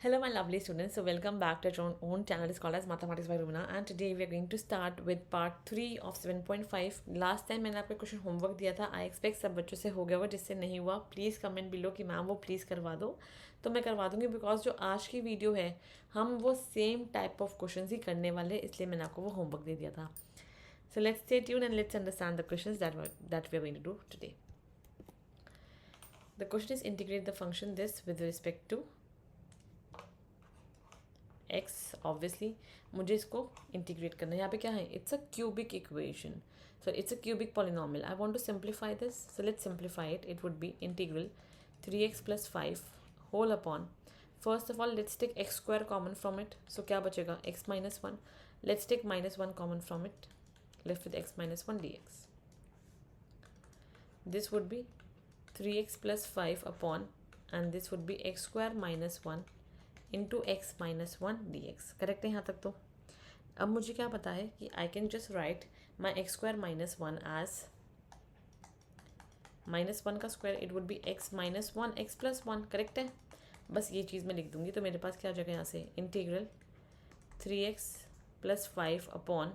Hello, my lovely students. So, welcome back to our own channel. It's called as Mathematics by Rumina, and today we are going to start with part 3 of 7.5. Last time मैंने आपको question homework दिया था. I expect सब बच्चों से हो गया होगा. जिससे नहीं हुआ प्लीज़ कमेंट बिलो कि मैम वो प्लीज़ करवा दो. तो मैं करवा दूंगी बिकॉज जो आज की वीडियो है हम वो सेम टाइप ऑफ क्वेश्चन ही करने वाले, इसलिए मैंने आपको वो होमवर्क दे दिया था. So let's stay tuned and let's understand the questions that we are going to do today. The question is integrate the function this with respect to x. Obviously मुझे इसको इंटीग्रेट करना है. यहाँ पे क्या है? It's a cubic equation. So it's a cubic polynomial. I want to simplify this. So let's simplify it. It would be integral 3x + 5 whole upon. First of all let's take x square common from it. So क्या बचेगा? x - 1. Let's take -1 common from it. Left with x - 1 dx. This would be 3x + 5 upon and this would be x square - 1 into x - 1 dx. Correct है यहाँ तक? तो अब मुझे क्या पता है कि I can just write my x square - 1 as -1 का square. It would be x - 1 x + 1. Correct है? बस ये चीज़ मैं लिख दूंगी तो मेरे पास क्या हो जाएगा यहाँ से? Integral 3x + 5 upon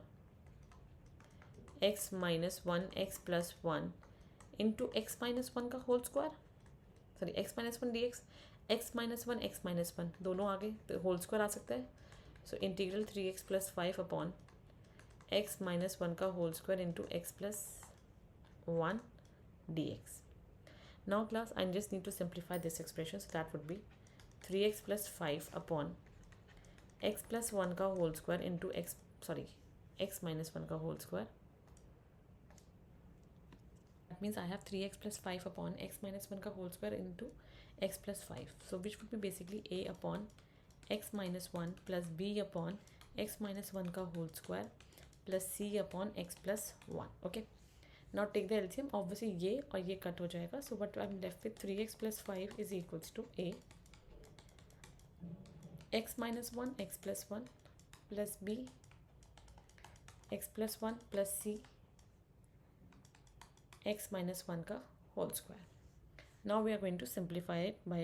x - 1 x + 1 into x - 1 का whole square. Sorry x - 1 dx. x - 1 x - 1 दोनों आगे तो होल स्क्वायर आ सकता है. So integral 3x + 5 upon x - 1 का whole square into x + 1 dx. Now class I just need to simplify this expression. So that would be 3x + 5 upon x + 1 का whole square into x - 1 का whole square. That means I have 3x + 5 upon x - 1 का whole square into x + 5. So which would be basically a upon x - 1 plus b upon x - 1 का whole square plus c upon x + 1. Okay. Now take the LCM. Obviously ये और ये cut हो जाएगा. So what I'm left with 3x + 5 is equals to a x - 1 x + 1 plus b x + 1 plus c x - 1 का whole square. Now we are going to simplify it by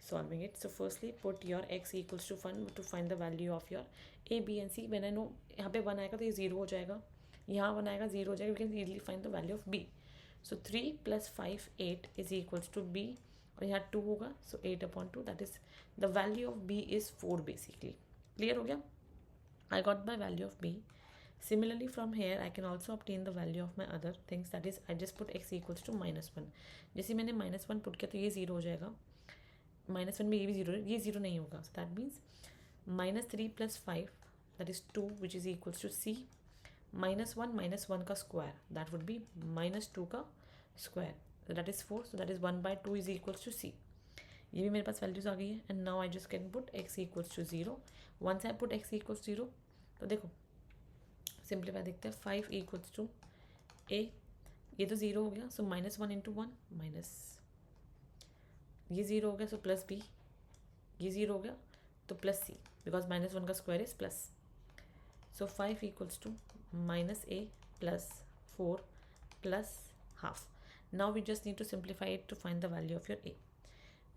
solving it. So firstly put your x equals to 1 to find the value of your a, b and c. When I know यहाँ पे 1 आएगा तो ये 0 हो जाएगा, यहाँ 1 आएगा 0 हो जाएगा. We can easily find the value of b. So 3 + 5 8 is equals to b और यहाँ 2 होगा. So 8/2 that is the value of b is 4 basically. Clear हो गया? I got my value of b. Similarly from here I can also obtain the value of my other things. That is I just put x equals to -1. जैसे मैंने -1 put किया तो ये 0 हो जाएगा. -1 में ये भी 0 है, ये 0 नहीं होगा. So that means -3 + 5 that is 2 which is equals to c. -1 - 1 का स्क्वायर that would be -2 का square. So that is 4. So that is 1/2 is equals to c. ये भी मेरे पास वैल्यूज आ गई है. And now I just can put x equals to 0. Once I put x equals 0 तो देखो सिंप्लीफाई देखते हैं. 5 equals to a. ये तो 0 हो गया. सो -1 इंटू 1 माइनस ये 0 हो गया. So plus b. ये 0 हो गया तो प्लस c बिकॉज -1 का square is plus. So 5 equals to -a plus 4 plus half. Now we just need to simplify it to find the value of your a.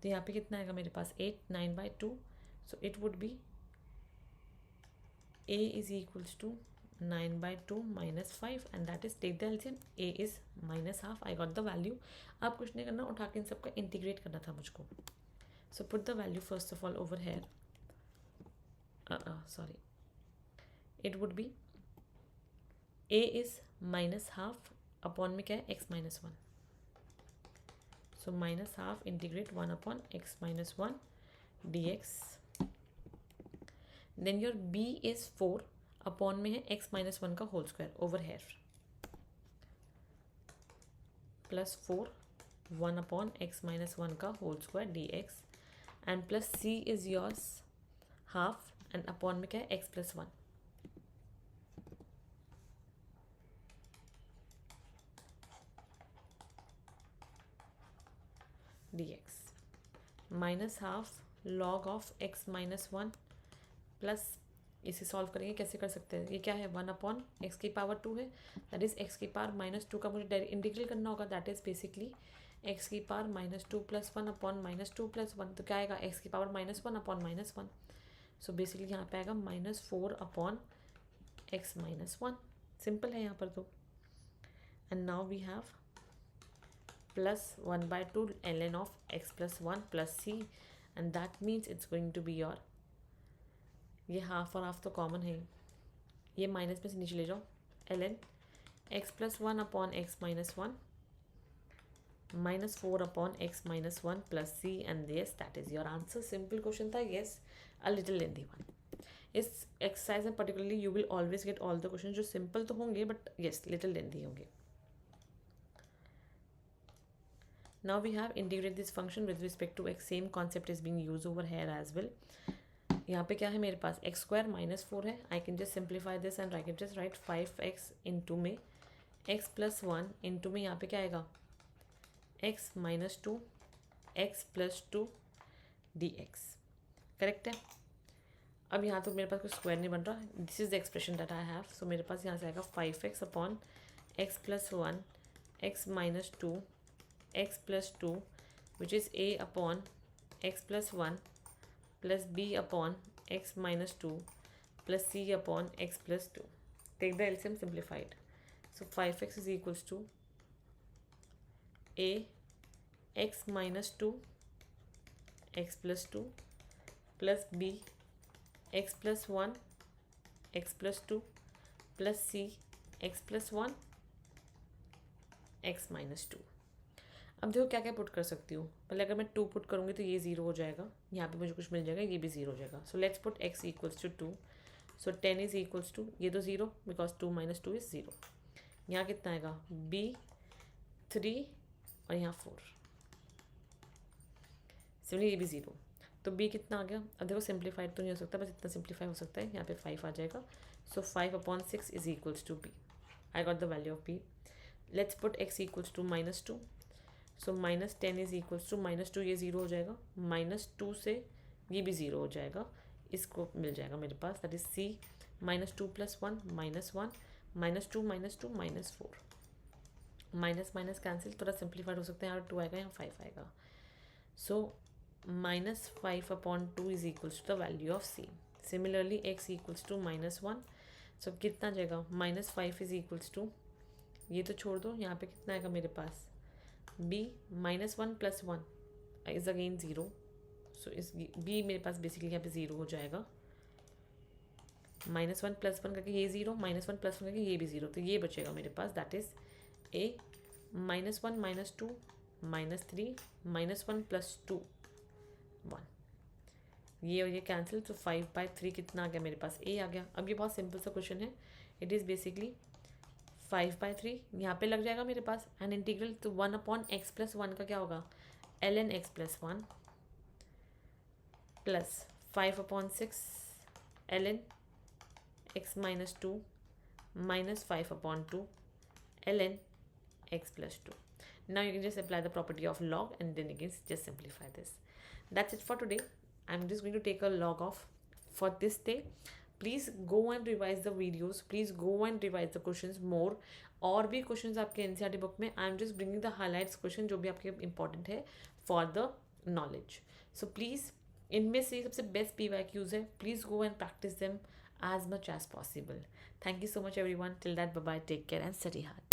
तो यहाँ पे कितना आएगा मेरे पास? 8 9/2. So it would be a is equals to 9/2 minus 5 and that is take the LCM. a is -1/2. I got the value. अब कुछ नहीं करना, उठा के इन सबका इंटीग्रेट करना था मुझको. So put the value first of all over here. Sorry. It would be a is -1/2 upon में क्या है? x - 1. So -1/2 integrate 1 upon x - 1 dx. Then your b is 4 upon में है x - 1 का whole square over here plus 4 1 upon x - 1 का whole square dx and plus c is yours half and upon में क्या है? x + 1. dx -1/2 log of x - 1 plus इसे solve करेंगे. कैसे कर सकते हैं? ये क्या है? 1 अपॉन x की पावर 2 है. दैट इज x की पावर -2 का मुझे इंटीग्रेट करना होगा. दैट इज बेसिकली एक्स की पावर -2 + 1 अपॉन -2 + 1, तो क्या आएगा एक्स की पावर -1 अपॉन -1. सो बेसिकली यहाँ पे आएगा -4 अपॉन x -1. सिंपल है यहाँ पर तो. And now we have +1/2 ln of x + 1 + c, and that means it's going to be your, ये हाफ और हाफ तो कॉमन है, ये माइनस में से नीचे ले जाओ, ln x + 1 upon x -1 -4 upon x -1 + c, and yes, that is your answer. Simple question था, yes, a little lengthy one. इस एक्सरसाइज में particularly you will always get all the question जो सिंपल तो होंगे बट येस लिटिल लेंथी होंगे. Now we have integrate this function with respect to x. Same concept is being use over here as well. यहाँ पे क्या है मेरे पास x² -4 है. I can just simplify this and I can just right 5x into में x + 1 into में यहाँ पे क्या आएगा x -2 x + 2 dx. करेक्ट है. अब यहाँ तो मेरे पास कोई स्क्वायर नहीं बन रहा. This is the expression that I have. So मेरे पास यहाँ से आएगा 5x upon x + 1 x -2 x + 2 which is a upon x + 1 plus b upon x -2 plus c upon x + 2. Take the LCM simplified. So 5x is equals to a x -2 x + 2 plus b x + 1 x + 2 plus c x + 1 x -2. अब देखो क्या क्या put कर सकती हूँ. पहले अगर मैं 2 पुट करूँगी तो ये 0 हो जाएगा. यहाँ पे मुझे कुछ मिल जाएगा, ये भी 0 हो जाएगा. So let's put x = 2. So 10 is equals to, ये तो 0 बिकॉज 2 - 2 इज 0. यहाँ कितना आएगा b 3 और यहाँ 4. सिमिलरली ये भी 0. तो b कितना आ गया. अब देखो सिंप्लीफाइड तो नहीं हो सकता, बस इतना सिंप्लीफाई हो सकता है. यहाँ पे 5 आ जाएगा. So 5/6 is equals to b. I got the value of b. Let's put x = -2. So -10 is equals to -2, ये 0 हो जाएगा. -2 से ये भी 0 हो जाएगा. इसको मिल जाएगा मेरे पास, that is c -2 + 1 -1 -2 -2 -4. Minus minus cancel, थोड़ा सिंप्लीफाइड हो सकते हैं. यहाँ 2 आएगा, यहाँ 5 आएगा. So -5/2 is equals to the value of c. Similarly x = -1. सो कितना जाएगा -5 इज इक्वल्स टू, ये तो छोड़ दो, यहाँ पे कितना आएगा मेरे पास b -1 + 1 इज अगेन 0. सो इस b मेरे पास बेसिकली यहाँ पे 0 हो जाएगा. -1 + 1 करके ये 0, -1 + 1 करके ये भी 0. तो ये बचेगा मेरे पास, दैट इज a -1 -2 -3 -1 + 2 1. ये और ये कैंसिल. तो 5/3 कितना आ गया मेरे पास, a आ गया. अब ये बहुत सिंपल सा क्वेश्चन है. इट इज़ बेसिकली 5/3 यहाँ पे लग जाएगा मेरे पास. एंड इंटीग्रल तो 1/x + 1 का क्या होगा ln x + 1 plus 5/6 ln x -2 -5/2 ln x + 2. Now you can just apply the property of log and then you can just simplify this. That's it for today. I'm just going to take a log off for this day. Please go and revise the videos. Please go and revise the questions more. और भी questions आपके NCERT book में. I am just bringing the highlights question जो भी आपके important है for the knowledge. So please इनमें से सबसे बेस्ट PYQs है. Please go and practice them as much as possible. Thank you so much everyone. Till that, bye bye, take care and study hard.